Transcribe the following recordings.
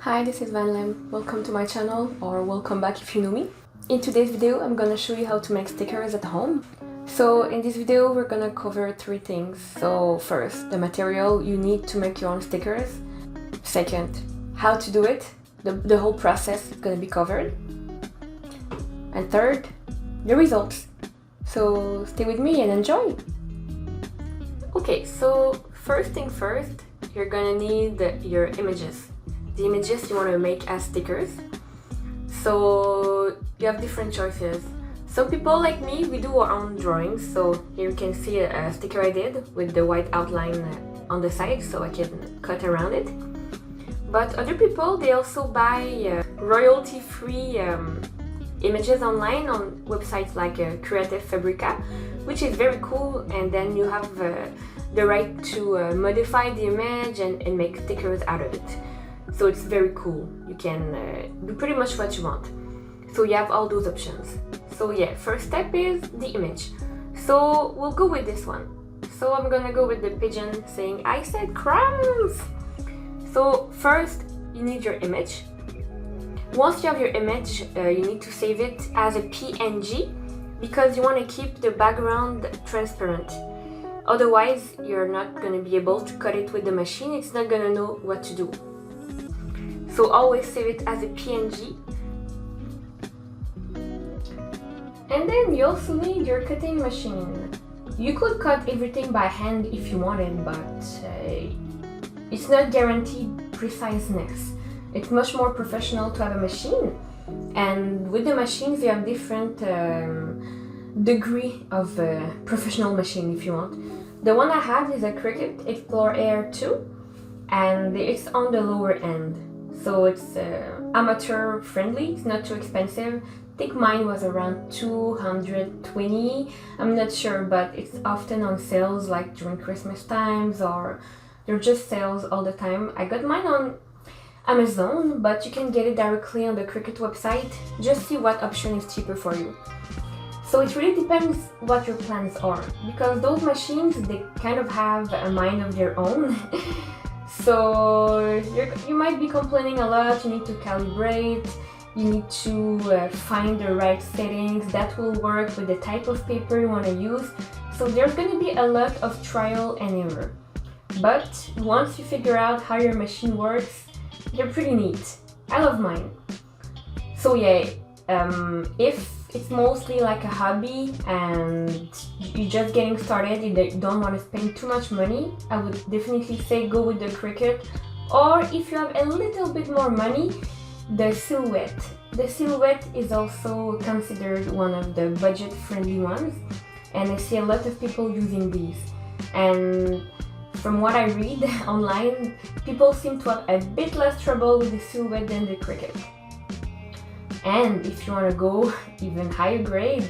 Hi, this is Van Lem. Welcome to my channel, or welcome back if you know me. In today's video, I'm gonna show you how to make stickers at home. So in this video, we're gonna cover three things. So first, the material you need to make your own stickers. Second, how to do it. The whole process is gonna be covered. And third, the results. So stay with me and enjoy. Okay, so first thing first, you're gonna need your images. The images you want to make as stickers. So you have different choices. Some people like me, we do our own drawings. So here you can see a sticker I did with the white outline on the side so I can cut around it. But other people, they also buy royalty-free images online on websites like Creative Fabrica, which is very cool, and then you have the right to modify the image and make stickers out of it. So it's very cool. You can do pretty much what you want. So you have all those options. So yeah, first step is the image. So we'll go with this one. So I'm gonna go with the pigeon saying, "I said crumbs!" So first, you need your image. Once you have your image, you need to save it as a PNG because you want to keep the background transparent. Otherwise, you're not gonna be able to cut it with the machine. It's not gonna know what to do. So always save it as a PNG. And then you also need your cutting machine. You could cut everything by hand if you wanted, but it's not guaranteed preciseness. It's much more professional to have a machine. And with the machines, you have different degree of professional machine if you want. The one I have is a Cricut Explore Air 2, and it's on the lower end. So it's amateur friendly, it's not too expensive. I think mine was around 220, I'm not sure, but it's often on sales like during Christmas times, or they're just sales all the time. I got mine on Amazon, but you can get it directly on the Cricut website. Just see what option is cheaper for you. So it really depends what your plans are, because those machines, they kind of have a mind of their own. So you might be complaining a lot, you need to calibrate, you need to find the right settings that will work with the type of paper you want to use. So there's going to be a lot of trial and error. But once you figure out how your machine works, they're pretty neat. I love mine. So yeah, if it's mostly like a hobby and you're just getting started, you don't want to spend too much money, I would definitely say go with the Cricut. Or if you have a little bit more money, the Silhouette. The Silhouette is also considered one of the budget-friendly ones, and I see a lot of people using these. And from what I read online, people seem to have a bit less trouble with the Silhouette than the Cricut. And if you want to go even higher grade,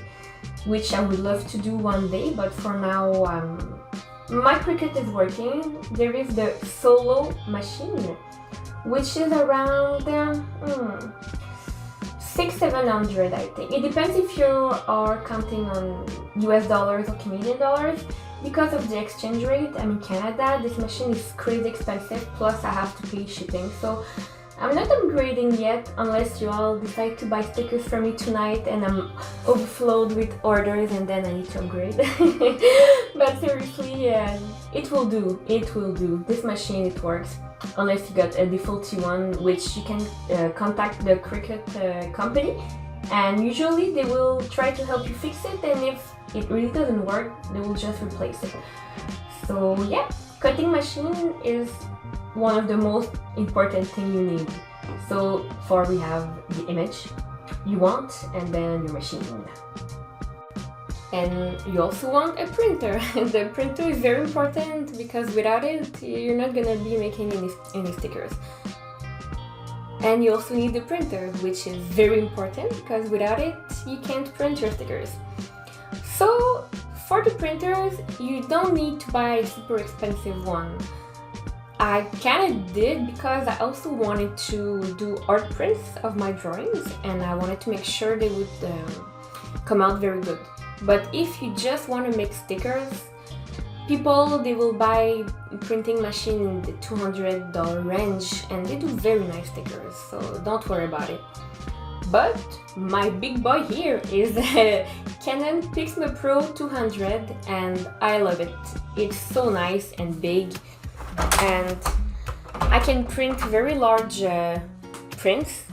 which I would love to do one day, but for now my Cricut is working, there is the Solo machine, which is around 600-700, I think. It depends if you are counting on US dollars or Canadian dollars. Because of the exchange rate, I'm in Canada, this machine is crazy expensive, plus I have to pay shipping. So I'm not upgrading yet unless you all decide to buy stickers from me tonight and I'm overflowed with orders and then I need to upgrade. But seriously, it will do. It will do. This machine, it works. Unless you got a defaulty one, which you can contact the Cricut company, and usually they will try to help you fix it, and if it really doesn't work, they will just replace it. So yeah, cutting machine is one of the most important thing you need. So far we have the image you want, and then your machine. And you also want a printer. The printer is very important because without it, you're not gonna be making any stickers. And you also need the printer, which is very important because without it, you can't print your stickers. So for the printers, you don't need to buy a super expensive one. I kind of did because I also wanted to do art prints of my drawings and I wanted to make sure they would come out very good. But if you just want to make stickers, People, they will buy printing machine in the $200 range and they do very nice stickers, so don't worry about it. But my big boy here is a Canon Pixma Pro 200 and I love it. It's so nice and big and I can print very large prints.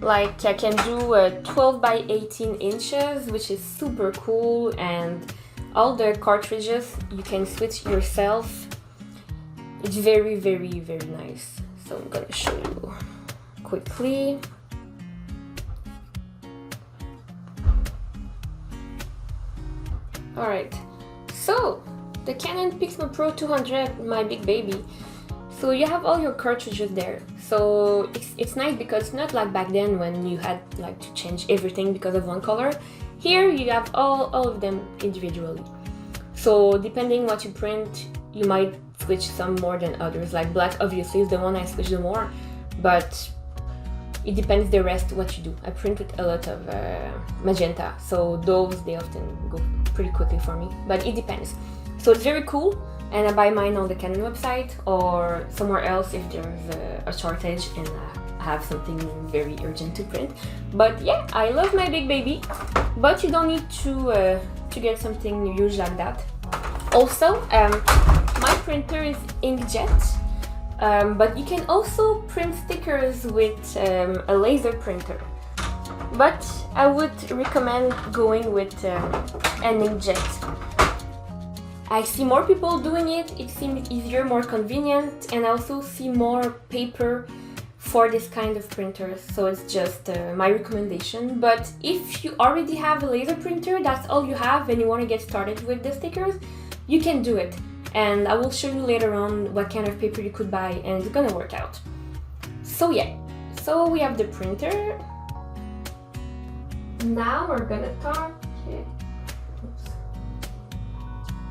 Like I can do 12 by 18 inches, which is super cool, and all the cartridges you can switch yourself. It's very, very, very nice. So I'm gonna show you quickly. Alright, so the Canon Pixma Pro 200, my big baby. So you have all your cartridges there. So it's nice because it's not like back then when you had like to change everything because of one color. Here you have all of them individually. So depending what you print, you might switch some more than others. Like black obviously is the one I switch the more, but it depends the rest what you do. I print with a lot of magenta, so those they often go pretty quickly for me, but it depends. So it's very cool, and I buy mine on the Canon website or somewhere else if there's a shortage and I have something very urgent to print. But yeah, I love my big baby, but you don't need to get something huge like that. Also, my printer is inkjet, but you can also print stickers with a laser printer. But I would recommend going with an inkjet. I see more people doing it, it seems easier, more convenient, and I also see more paper for this kind of printers, so it's just my recommendation. But if you already have a laser printer, that's all you have, and you want to get started with the stickers, you can do it. And I will show you later on what kind of paper you could buy, and it's gonna work out. So yeah, so we have the printer. Now we're gonna talk.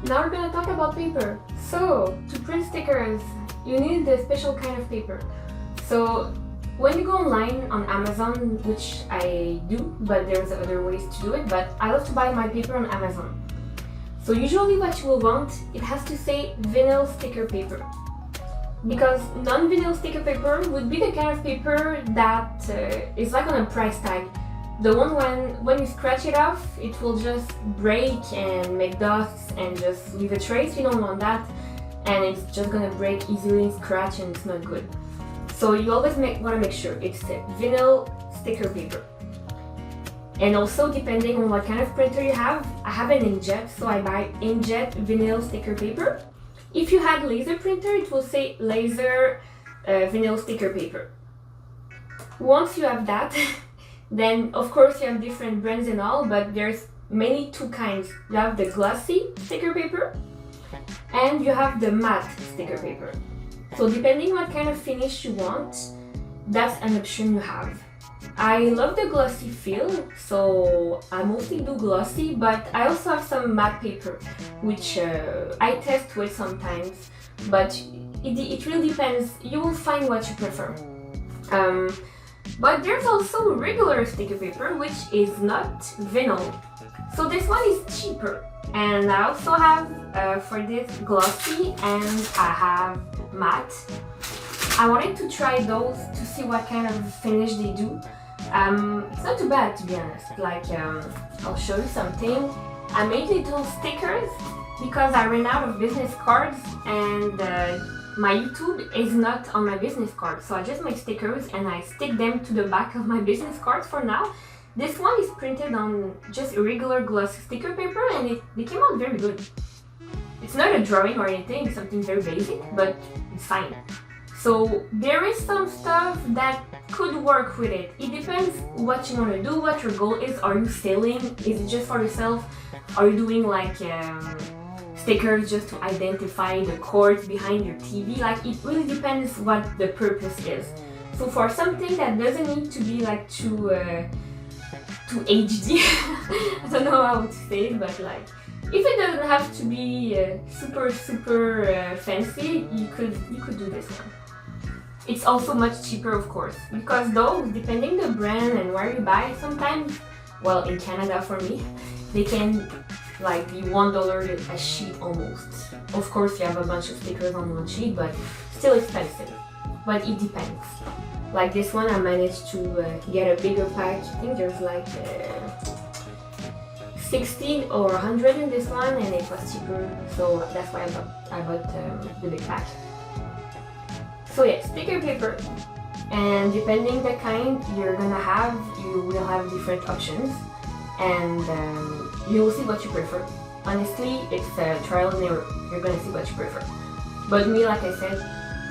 Now we're gonna talk about paper. So to print stickers, you need a special kind of paper. So when you go online on Amazon, which I do, but there's other ways to do it, but I love to buy my paper on Amazon. So usually what you will want, it has to say vinyl sticker paper. Because non-vinyl sticker paper would be the kind of paper that is like on a price tag. The one when you scratch it off, it will just break and make dust and just leave a trace. You don't want that, and it's just gonna break easily, scratch, and it's not good. So you always want to make sure it's vinyl sticker paper. And also, depending on what kind of printer you have, I have an inkjet, so I buy inkjet vinyl sticker paper. If you had laser printer, it will say laser vinyl sticker paper. Once you have that, then of course you have different brands and all, but there's mainly two kinds. You have the glossy sticker paper and you have the matte sticker paper. So depending what kind of finish you want, that's an option you have. I love the glossy feel, so I mostly do glossy, but I also have some matte paper, which I test with sometimes, but it really depends. You will find what you prefer. But there's also regular sticker paper, which is not vinyl. So this one is cheaper. And I also have, for this, glossy, and I have matte. I wanted to try those to see what kind of finish they do. It's not too bad, to be honest. Like, I'll show you something. I made little stickers because I ran out of business cards, and my YouTube is not on my business card. So I just make stickers and I stick them to the back of my business cards for now. This one is printed on just regular glossy sticker paper, and they came out very good. It's not a drawing or anything, it's something very basic, but it's fine. So there is some stuff that could work with it. It depends what you want to do, what your goal is. Are you selling? Is it just for yourself? Are you doing like stickers just to identify the cords behind your TV? Like, it really depends what the purpose is. So for something that doesn't need to be like too HD, I don't know how to say it, but like, if it doesn't have to be super fancy, you could do this one. It's also much cheaper, of course, because those, depending the brand and where you buy, sometimes, well, in Canada for me, they can like the $1 a sheet almost. Of course you have a bunch of stickers on one sheet, but still expensive. But it depends. Like this one, I managed to get a bigger pack. I think there's like 60 or 100 in this one, and it was cheaper, so that's why I bought the big pack. So yeah, sticker paper, and depending the kind you will have different options, and you will see what you prefer. Honestly, it's a trial and error. You're gonna see what you prefer. But me, like I said,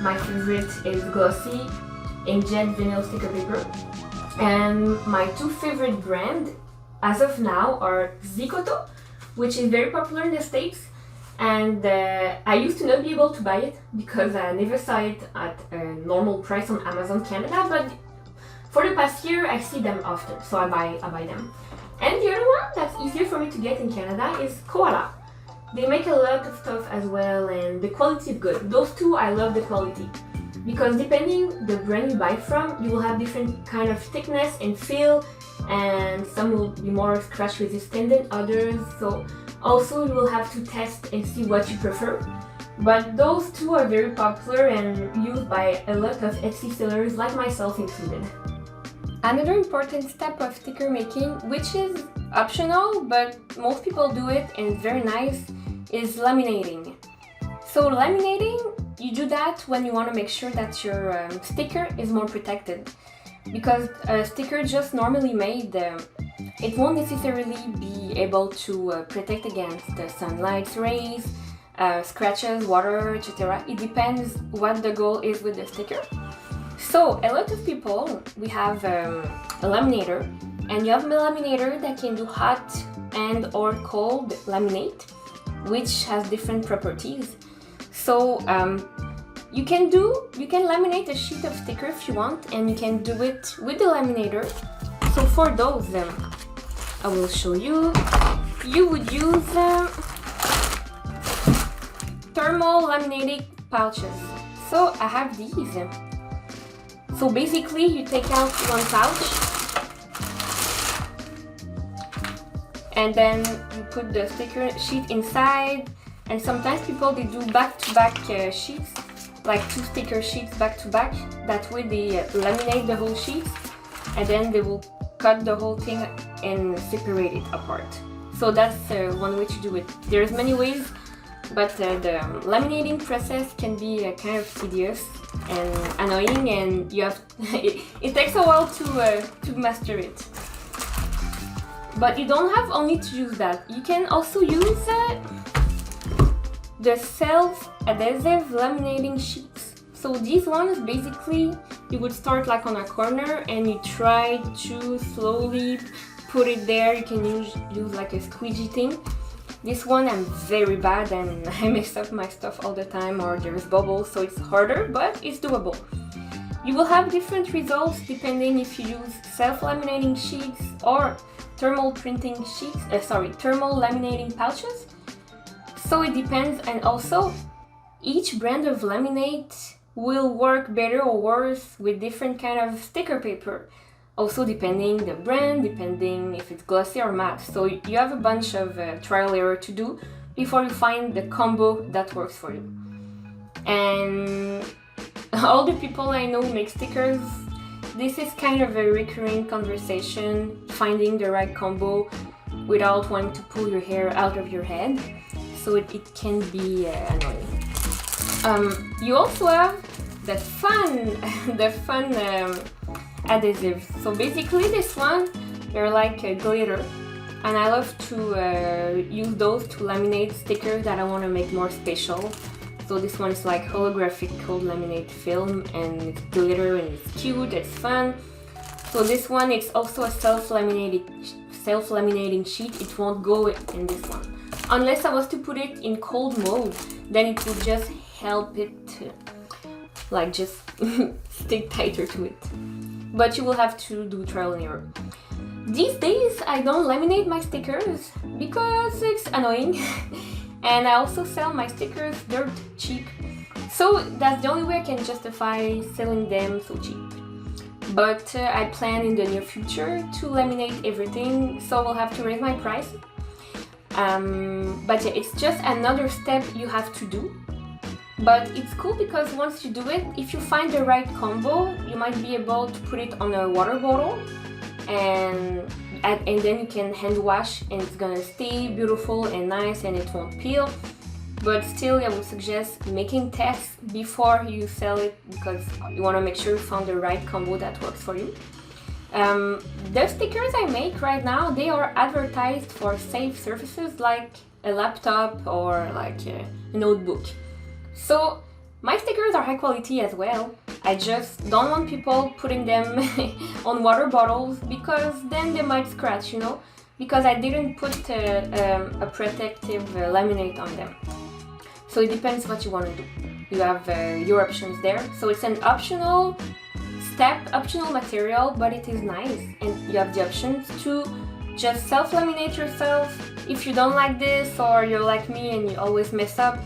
my favorite is glossy inkjet vinyl sticker paper, and my two favorite brands as of now are Ziccoto, which is very popular in the States, and I used to not be able to buy it because I never saw it at a normal price on Amazon Canada, but for the past year I see them often, so I buy them. And the other one that's easier for me to get in Canada is Koala. They make a lot of stuff as well, and the quality is good. Those two, I love the quality, because depending the brand you buy from, you will have different kind of thickness and feel, and some will be more scratch resistant than others, so also you will have to test and see what you prefer. But those two are very popular and used by a lot of Etsy sellers, like myself included. Another important step of sticker making, which is optional but most people do it and it's very nice, is laminating. So laminating, you do that when you want to make sure that your sticker is more protected. Because a sticker just normally made, it won't necessarily be able to protect against the sunlight rays, scratches, water, etc. It depends what the goal is with the sticker. So a lot of people, we have a laminator, and you have a laminator that can do hot and or cold laminate, which has different properties. So you can laminate a sheet of sticker if you want, and you can do it with the laminator. So for those, I will show you. You would use thermal laminating pouches. So I have these. So basically, you take out one pouch, and then you put the sticker sheet inside. And sometimes people, they do back-to-back sheets, like two sticker sheets back-to-back. That way they laminate the whole sheet, and then they will cut the whole thing and separate it apart. So that's one way to do it. There's many ways, but the laminating process can be kind of tedious and annoying, and you have it takes a while to master it. But you don't have only to use that. You can also use the self-adhesive laminating sheets. So these ones, basically, you would start like on a corner and you try to slowly put it there. You can use like a squeegee thing. This one I'm very bad and I mess up my stuff all the time, or there's bubbles, so it's harder, but it's doable. You will have different results depending if you use self-laminating sheets or thermal laminating pouches. So it depends, and also each brand of laminate will work better or worse with different kind of sticker paper. Also depending the brand, depending if it's glossy or matte. So you have a bunch of trial error to do before you find the combo that works for you. And all the people I know make stickers, this is kind of a recurring conversation, finding the right combo without wanting to pull your hair out of your head. So it can be annoying. You also have the fun adhesives. So basically this one, they're like a glitter, and I love to use those to laminate stickers that I want to make more special. So this one is like holographic cold laminate film, and it's glitter and it's cute, it's fun. So this one, it's also a self-laminating sheet. It won't go in this one. Unless I was to put it in cold mode, then it would just help it like just stick tighter to it. But you will have to do trial and error. These days I don't laminate my stickers because it's annoying and I also sell my stickers dirt cheap. So that's the only way I can justify selling them so cheap. But I plan in the near future to laminate everything, so I will have to raise my price. But yeah, it's just another step you have to do. But it's cool because once you do it, if you find the right combo, you might be able to put it on a water bottle and then you can hand wash and it's gonna stay beautiful and nice and it won't peel. But still, I would suggest making tests before you sell it because you want to make sure you found the right combo that works for you. The stickers I make right now, they are advertised for safe surfaces like a laptop or like a notebook. So my stickers are high quality as well. I just don't want people putting them on water bottles because then they might scratch, you know, because I didn't put a protective laminate on them. So it depends what you want to do. You have your options there. So it's an optional step, optional material, but it is nice. And you have the options to just self-laminate yourself. If you don't like this or you're like me and you always mess up,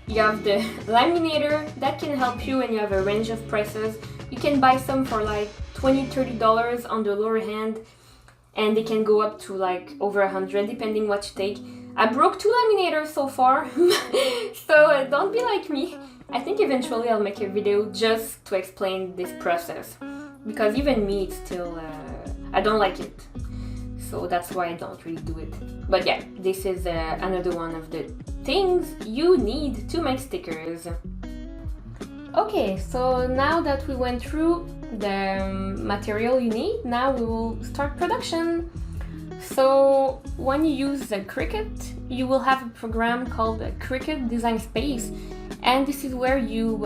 you have the laminator that can help you and you have a range of prices. You can buy some for like $20-$30 on the lower hand and they can go up to like over $100 depending what you take. I broke 2 laminators so far, so don't be like me. I think eventually I'll make a video just to explain this process because even me, it's still, I don't like it. So that's why I don't really do it. But yeah, this is another one of the things you need to make stickers. Okay, so now that we went through the material you need, now we will start production. So when you use the Cricut, you will have a program called Cricut Design Space, and this is where you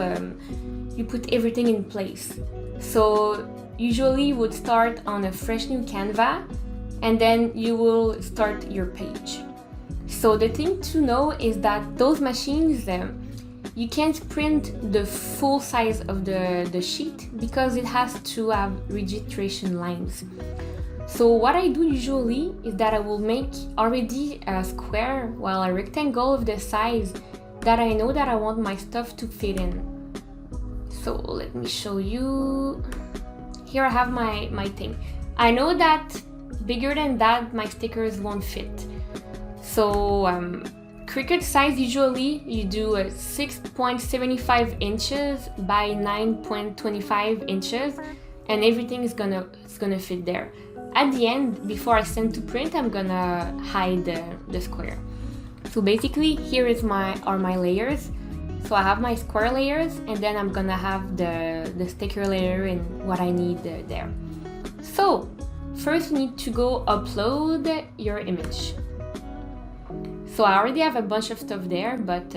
put everything in place. So usually you would start on a fresh new Canva, and then you will start your page. So the thing to know is that those machines, you can't print the full size of the sheet because it has to have registration lines. So what I do usually is that I will make already a square, well, a rectangle of the size that I know that I want my stuff to fit in. So let me show you. Here I have my thing. I know that bigger than that my stickers won't fit. So Cricut size, usually you do 6.75 inches by 9.25 inches and everything is gonna fit there. At the end, before I send to print, I'm gonna hide the square. So basically, here are my layers. So I have my square layers, and then I'm gonna have the sticker layer and what I need there. So first, you need to go upload your image. So I already have a bunch of stuff there, but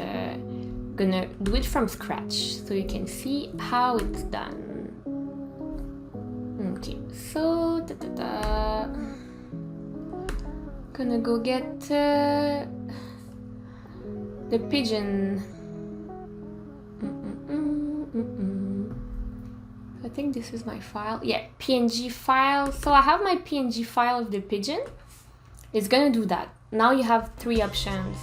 gonna do it from scratch so you can see how it's done. Okay, so gonna go get the pigeon. I think this is my file. Yeah, PNG file. So I have my PNG file of the pigeon. It's gonna do that. Now you have 3 options.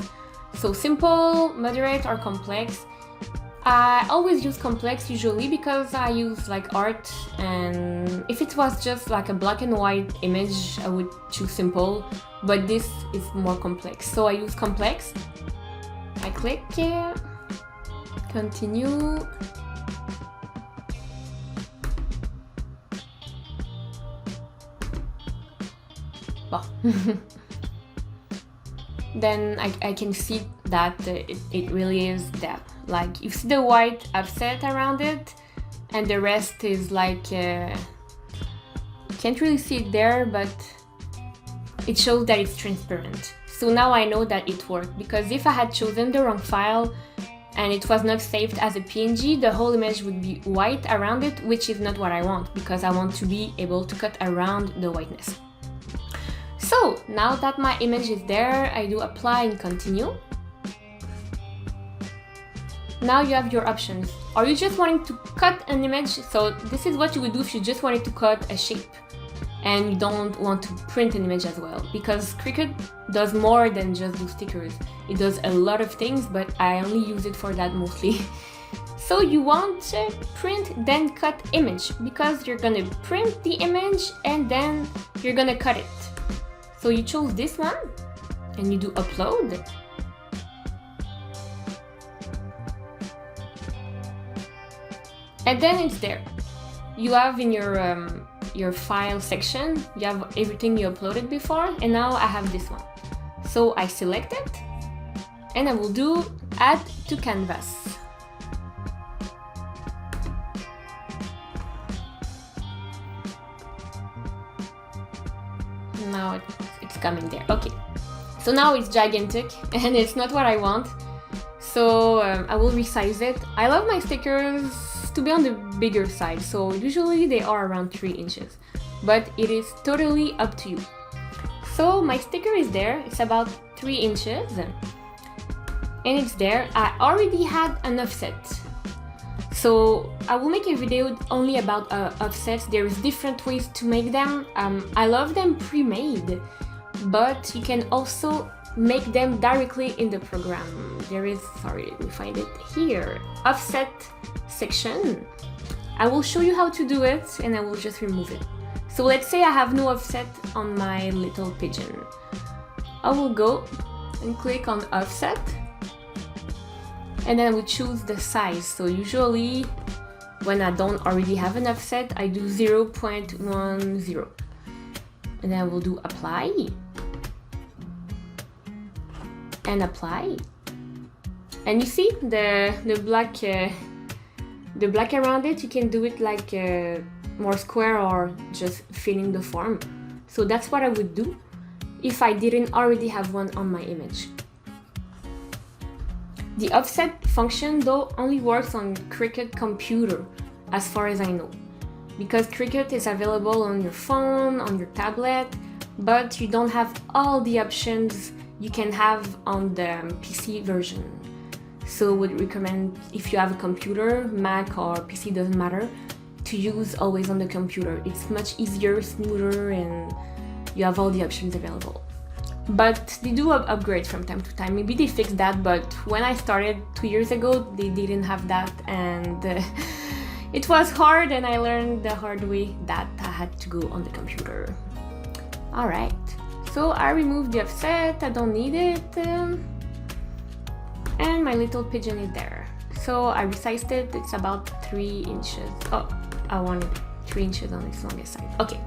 So simple, moderate, or complex. I always use complex usually because I use like art, and if it was just like a black and white image, I would choose simple, but this is more complex. So I use complex. I click here, continue. Well. Then I can see that it really is that. Like, you see the white offset around it, and the rest is like, can't really see it there, but it shows that it's transparent. So now I know that it worked, because if I had chosen the wrong file and it was not saved as a PNG, the whole image would be white around it, which is not what I want, because I want to be able to cut around the whiteness. So now that my image is there, I do apply and continue. Now you have your options. Are you just wanting to cut an image? So this is what you would do if you just wanted to cut a shape and you don't want to print an image as well, because Cricut does more than just do stickers. It does a lot of things, but I only use it for that mostly. So you want to print then cut image, because you're gonna print the image and then you're gonna cut it. So you chose this one, and you do upload. And then it's there. You have in your file section, you have everything you uploaded before, and now I have this one. So I select it, and I will do add to canvas. Now it's coming there. Okay, so now it's gigantic and it's not what I want. So I will resize it. I love my stickers to be on the bigger side, so usually they are around 3 inches, but it is totally up to you. So my sticker is there, it's about 3 inches, and it's there. I already had an offset, so I will make a video only about offsets. There's different ways to make them. I love them pre-made, but you can also make them directly in the program. There is, sorry, let me find it here, offset section. I will show you how to do it, and I will just remove it. So let's say I have no offset on my little pigeon. I will go and click on offset, and then I will choose the size. So usually when I don't already have an offset, I do 0.10, and then I will do apply and apply, and you see the black around it. You can do it like more square or just filling the form. So that's what I would do if I didn't already have one on my image. The offset function though only works on Cricut computer as far as I know, because Cricut is available on your phone, on your tablet, but you don't have all the options you can have on the PC version. So would recommend, if you have a computer, Mac or PC, doesn't matter, to use always on the computer. It's much easier, smoother, and you have all the options available. But they do upgrade from time to time. Maybe they fixed that, but when I started 2 years ago, they didn't have that, and it was hard, and I learned the hard way that I had to go on the computer. Alright, so I removed the offset, I don't need it, and my little pigeon is there. So I resized it, it's about 3 inches. Oh, I wanted 3 inches on its longest side. Okay,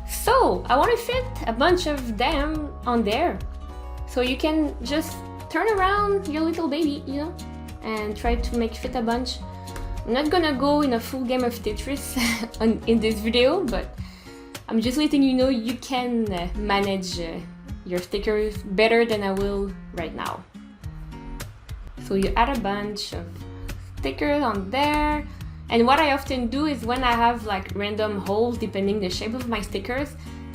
so I want to fit a bunch of them on there. So you can just turn around your little baby, you know, and try to make fit a bunch. I'm not gonna go in a full game of Tetris in this video, but I'm just letting you know you can manage your stickers better than I will right now. So you add a bunch of stickers on there, and what I often do is when I have like random holes depending the shape of my stickers,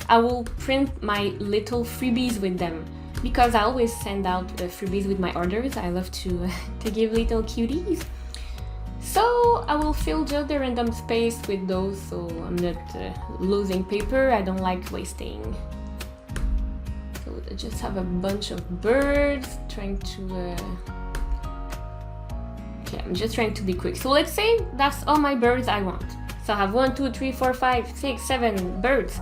I will print my little freebies with them, because I always send out the freebies with my orders. I love to give little cuties. So I will fill just the random space with those, so I'm not losing paper. I don't like wasting. So I just have a bunch of birds trying to okay, I'm just trying to be quick. So let's say that's all my birds I want. So I have 1, 2, 3, 4, 5, 6, 7 birds.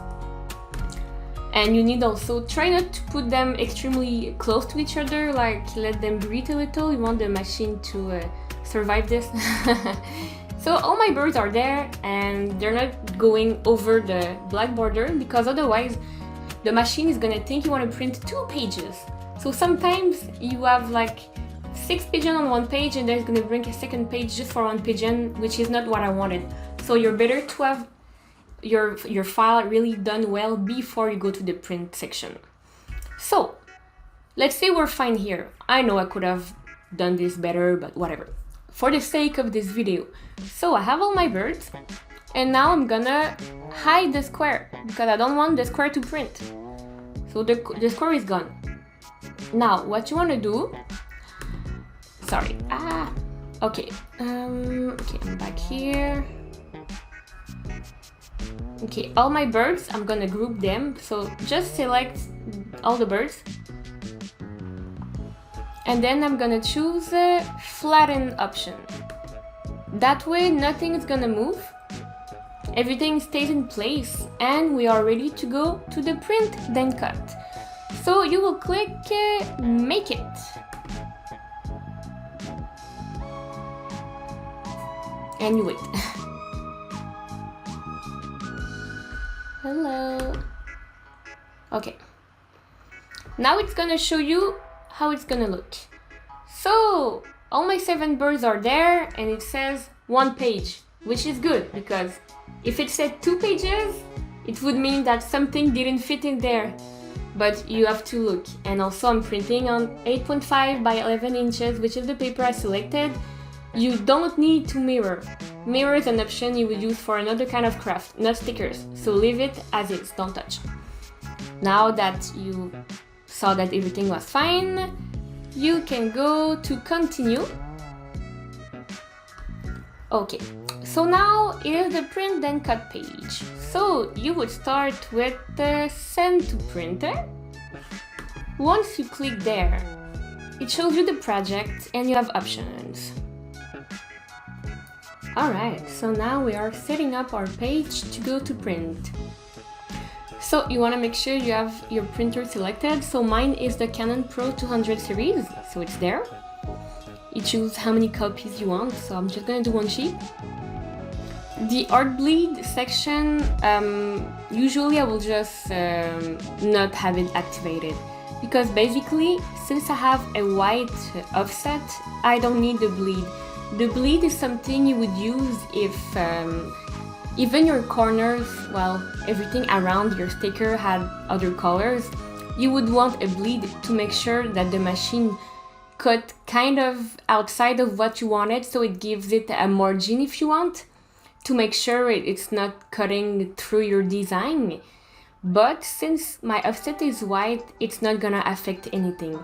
And you need also try not to put them extremely close to each other, like let them breathe a little. You want the machine to survive this. So all my birds are there, and they're not going over the black border, because otherwise the machine is gonna think you want to print 2 pages. So sometimes you have like 6 pigeons on one page, and then it's gonna bring a second page just for one pigeon, which is not what I wanted. So you're better to have your file really done well before you go to the print section. So let's say we're fine here. I know I could have done this better, but whatever, for the sake of this video. So I have all my birds, and now I'm gonna hide the square, because I don't want the square to print. So the square is gone. Now what you want to do, sorry, okay, okay, I'm back here. Okay, all my birds, I'm gonna group them. So just select all the birds, and then I'm gonna choose a flatten option. That way nothing is gonna move, everything stays in place, and we are ready to go to the print then cut. So you will click Make It. And you wait. Hello. Okay. Now it's gonna show you how it's gonna look. So all my 7 birds are there and it says 1 page, which is good because if it said 2 pages, it would mean that something didn't fit in there. But you have to look. And also I'm printing on 8.5 by 11 inches, which is the paper I selected. You don't need to mirror. Mirror is an option you would use for another kind of craft, not stickers. So leave it as is, don't touch. Now that you saw that everything was fine, you can go to continue. Okay, so now it is the print then cut page. So you would start with the send to printer. Once you click there, it shows you the project and you have options. Alright, so now we are setting up our page to go to print. So you want to make sure you have your printer selected. So mine is the Canon Pro 200 series, so it's there. You choose how many copies you want, so I'm just going to do 1 sheet. The art bleed section, usually I will just not have it activated. Because basically, since I have a white offset, I don't need the bleed. The bleed is something you would use if even your corners, well, everything around your sticker had other colors, you would want a bleed to make sure that the machine cut kind of outside of what you wanted, so it gives it a margin if you want, to make sure it's not cutting through your design. But since my offset is white, it's not gonna affect anything.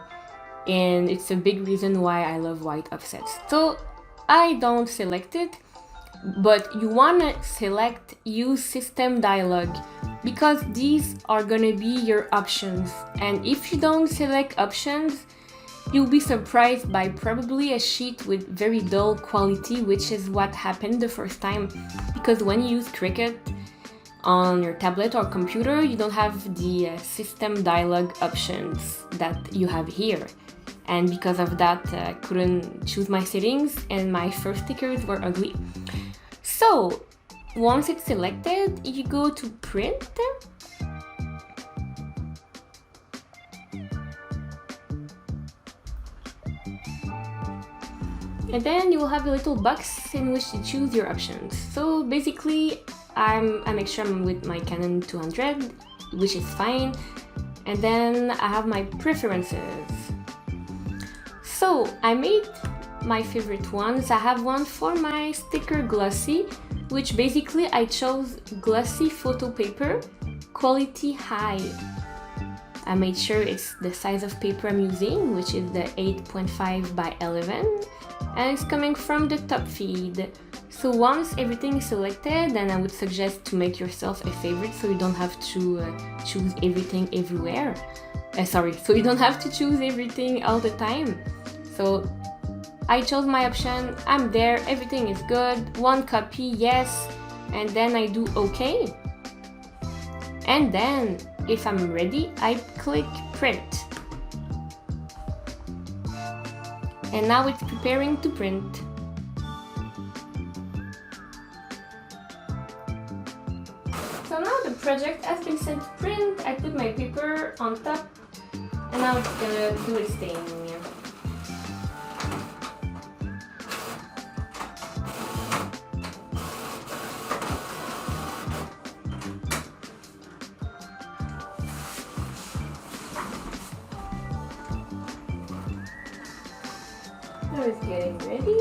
And it's a big reason why I love white offsets. So I don't select it, but you wanna select Use System Dialog because these are gonna be your options. And if you don't select options, you'll be surprised by probably a sheet with very dull quality, which is what happened the first time. Because when you use Cricut on your tablet or computer, you don't have the system dialog options that you have here. And because of that, I couldn't choose my settings and my first stickers were ugly. So once it's selected, you go to print. And then you will have a little box in which to choose your options. So basically, I make sure I'm with my Canon 200, which is fine. And then I have my preferences. So I made my favorite ones. I have one for my sticker glossy, which basically I chose glossy photo paper, quality high. I made sure it's the size of paper I'm using, which is the 8.5 by 11. And it's coming from the top feed. So once everything is selected, then I would suggest to make yourself a favorite so you don't have to choose everything everywhere. So you don't have to choose everything all the time. So I chose my option, I'm there, everything is good, 1 copy, yes, and then I do OK. And then, if I'm ready, I click print. And now it's preparing to print. So now the project has been sent to print. I put my paper on top and now it's gonna do its thing. Now it's getting ready.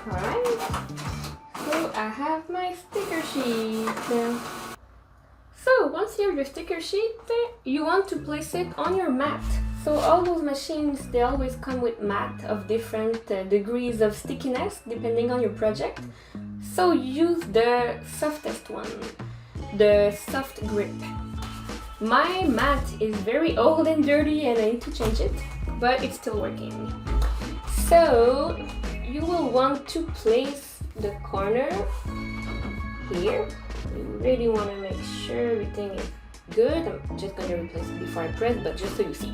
Alright, so I have my sticker sheet. So once you have your sticker sheet, you want to place it on your mat. So all those machines, they always come with mat of different degrees of stickiness depending on your project. So use the softest one, the soft grip. My mat is very old and dirty and I need to change it, but it's still working. So you will want to place the corner here. You really want to make sure everything is good. I'm just going to replace it before I press, but just so you see.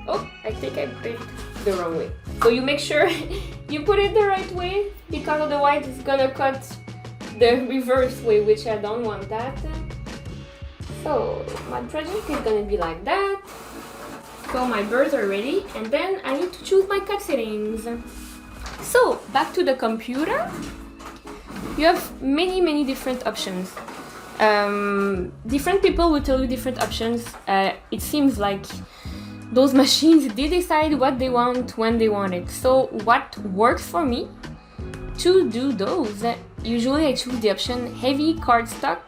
Oh, I think I put it the wrong way. So you make sure you put it the right way, because otherwise it's going to cut the reverse way, which I don't want that. So my project is going to be like that. So my birds are ready, and then I need to choose my cut settings. So back to the computer. You have many different options. Different people will tell you different options. It seems like those machines, they decide what they want when they want it. So what works for me to do those, usually I choose the option heavy cardstock,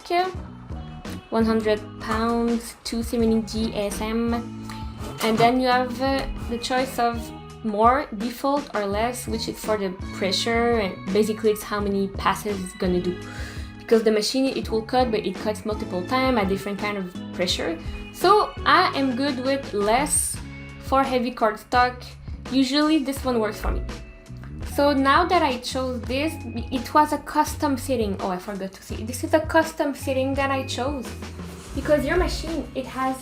100 pounds, 270 GSM. And then you have the choice of more, default, or less, which is for the pressure, and basically it's how many passes it's gonna do. Because the machine, it will cut, but it cuts multiple times at different kind of pressure. So I am good with less for heavy cardstock. Usually this one works for me. So now that I chose this, it was a custom setting. Oh, I forgot to say, this is a custom setting that I chose. Because your machine, it has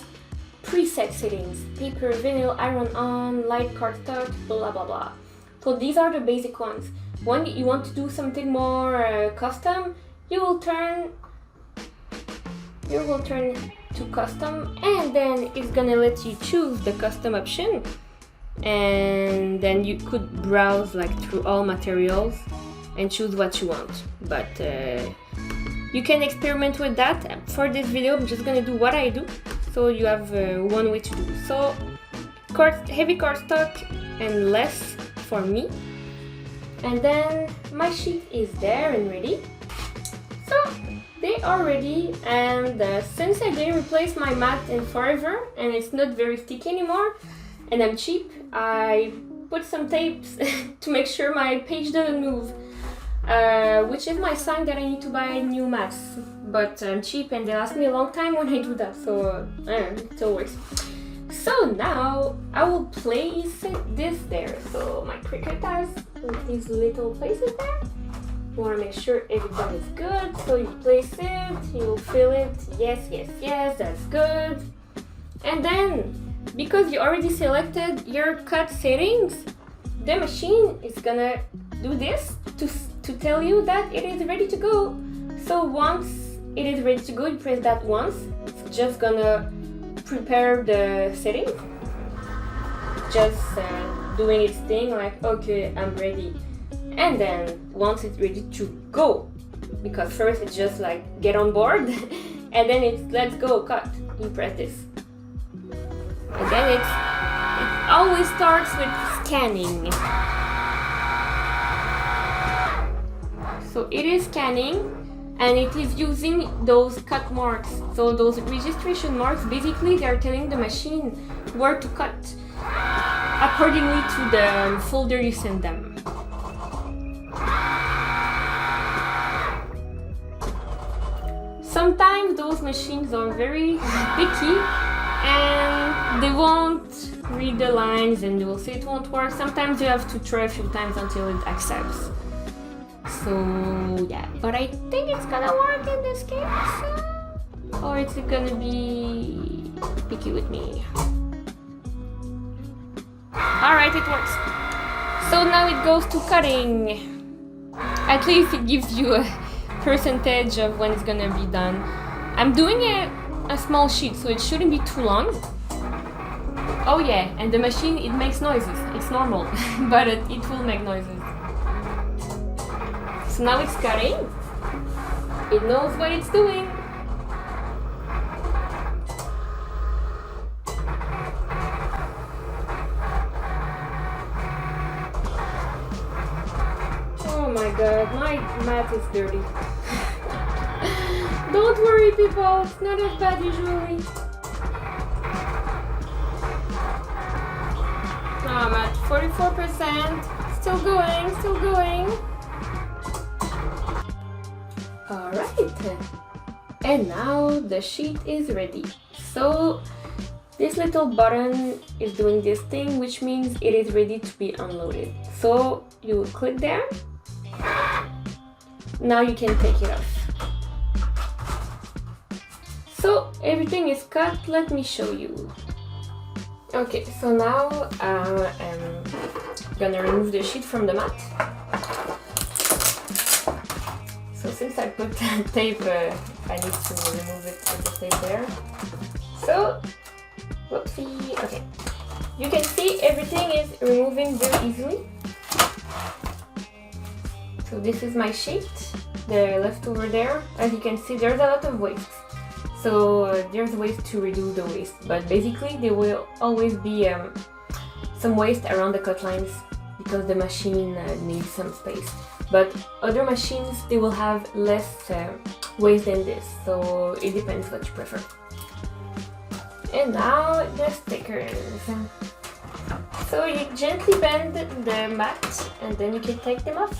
preset settings: paper, vinyl, iron on, light cardstock, blah blah blah. So these are the basic ones. When you want to do something more custom, you will turn to custom, and then it's gonna let you choose the custom option, and then you could browse like through all materials and choose what you want. But you can experiment with that. For this video, I'm just gonna do what I do. So you have one way to do. So heavy cardstock and less for me. And then my sheet is there and ready. So they are ready, and since I didn't replace my mat in forever and it's not very sticky anymore, and I'm cheap, I put some tapes to make sure my page doesn't move, which is my sign that I need to buy new mats. But I'm cheap and they last me a long time when I do that, so it still works. So now I will place this there. So my Cricut has these little places there. You want to make sure everything is good, so you place it, you fill it, yes, that's good. And then, because you already selected your cut settings, the machine is gonna do this to tell you that it is ready to go. So once it is ready to go, you press that once, it's just gonna prepare the setting, just doing its thing, like, okay, I'm ready. And then once it's ready to go, because first it's just like get on board, and then it's let's go, cut, you press this. And then it always starts with scanning. So it is scanning, and it is using those cut marks. So those registration marks, basically they're telling the machine where to cut accordingly to the folder you send them. Sometimes those machines are very picky and they won't read the lines and they will say it won't work. Sometimes you have to try a few times until it accepts. So yeah, but I think it's gonna work in this case, or it's gonna be picky with me. Alright, it works. So now it goes to cutting. At least it gives you a percentage of when it's gonna be done. I'm doing a small sheet, so it shouldn't be too long. Oh yeah, and the machine, it makes noises. It's normal, but it will make noises. So now it's cutting. It knows what it's doing. Oh my god, my mat is dirty. Don't worry people, it's not as bad usually. I'm at 44%, still going. Alright, and now the sheet is ready. So this little button is doing this thing, which means it is ready to be unloaded. So you click there. Now you can take it off. So everything is cut. Let me show you. Okay, so now I'm gonna remove the sheet from the mat. So since I put tape, I need to remove it with the tape there. So, whoopsie, okay. You can see everything is removing very easily. So this is my sheet, the leftover there. As you can see, there's a lot of waste. So there's ways to reduce the waste, but basically there will always be some waste around the cut lines because the machine needs some space. But other machines, they will have less waste than this, so it depends what you prefer. And now the stickers. So you gently bend the mat and then you can take them off.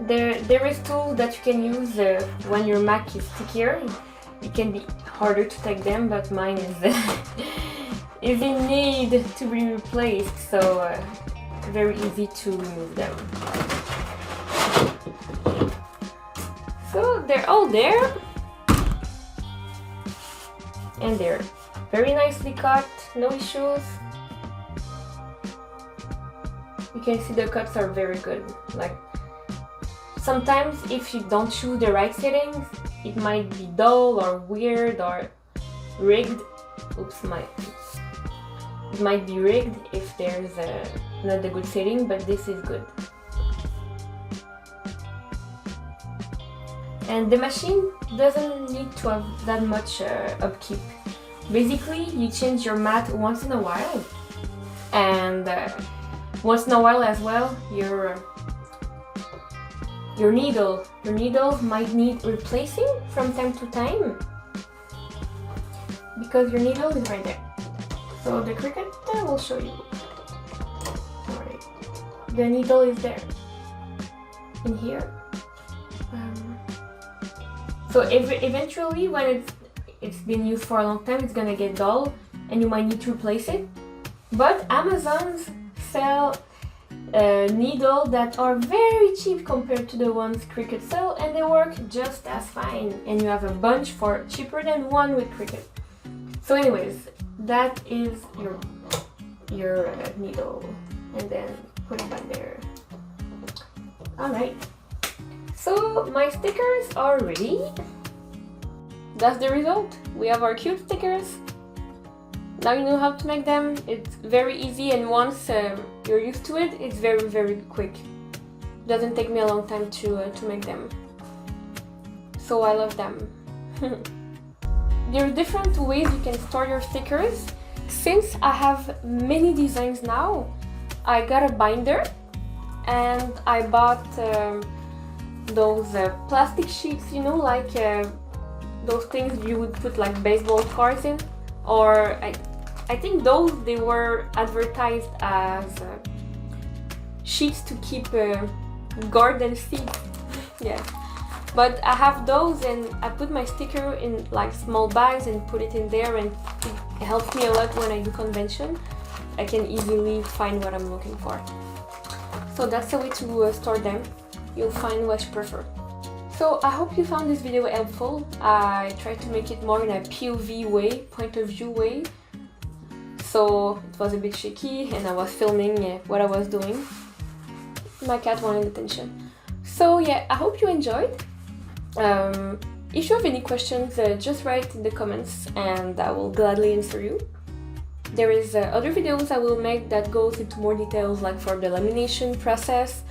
There is tools that you can use when your Mac is stickier. It can be harder to take them, but mine is is in need to be replaced, so very easy to remove them. So they're all there, and they're very nicely cut, no issues. You can see the cuts are very good. Like, sometimes if you don't choose the right settings, it might be dull or weird or rigged. It might be rigged if there's not a good setting, but this is good. And the machine doesn't need to have that much upkeep. Basically, you change your mat once in a while, and once in a while as well, your needle might need replacing from time to time because your needle is right there. So the Cricut will show you. Alright, the needle is there in here. So eventually, when it's been used for a long time, it's gonna get dull, and you might need to replace it. But Amazon's sell needle that are very cheap compared to the ones Cricut sell, and they work just as fine, and you have a bunch for cheaper than one with Cricut. So anyways, that is your needle, and then put it back there. Alright, so my stickers are ready. That's the result. We have our cute stickers. Now you know how to make them. It's very easy, and once you're used to it, it's very, very quick. It doesn't take me a long time to make them. So I love them. There are different ways you can store your stickers. Since I have many designs now, I got a binder, and I bought those plastic sheets, you know, like those things you would put like baseball cards in. Or I think those, they were advertised as sheets to keep garden seeds. Yeah, but I have those, and I put my sticker in like small bags and put it in there, and it helps me a lot when I do convention. I can easily find what I'm looking for. So that's the way to store them. You'll find what you prefer. So I hope you found this video helpful. I tried to make it more in a POV way, point of view way. So it was a bit shaky, and I was filming what I was doing. My cat wanted attention. So yeah, I hope you enjoyed. If you have any questions, just write in the comments and I will gladly answer you. There is other videos I will make that goes into more details, like for the lamination process.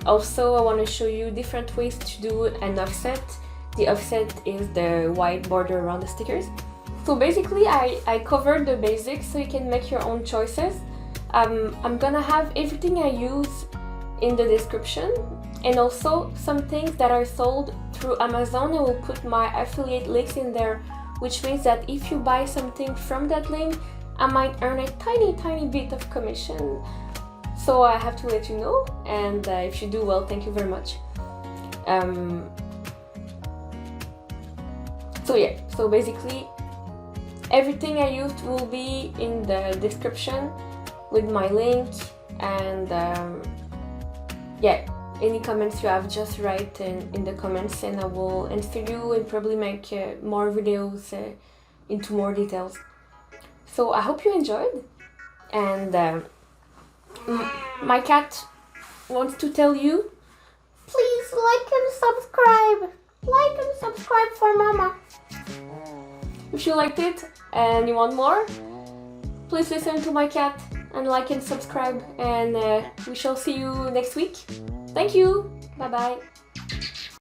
Also, I want to show you different ways to do an offset. The offset is the white border around the stickers. So basically, I covered the basics so you can make your own choices. I'm gonna have everything I use in the description, and also some things that are sold through Amazon. I will put my affiliate links in there, which means that if you buy something from that link, I might earn a tiny bit of commission. So I have to let you know, and if you do, well, thank you very much. So yeah, so basically everything I used will be in the description with my link, and yeah, any comments you have, just write in the comments and I will answer you and probably make more videos into more details. So I hope you enjoyed, and my cat wants to tell you, please like and subscribe. Like and subscribe for Mama. If you liked it and you want more, please listen to my cat and like and subscribe, and we shall see you next week. Thank you. Bye bye.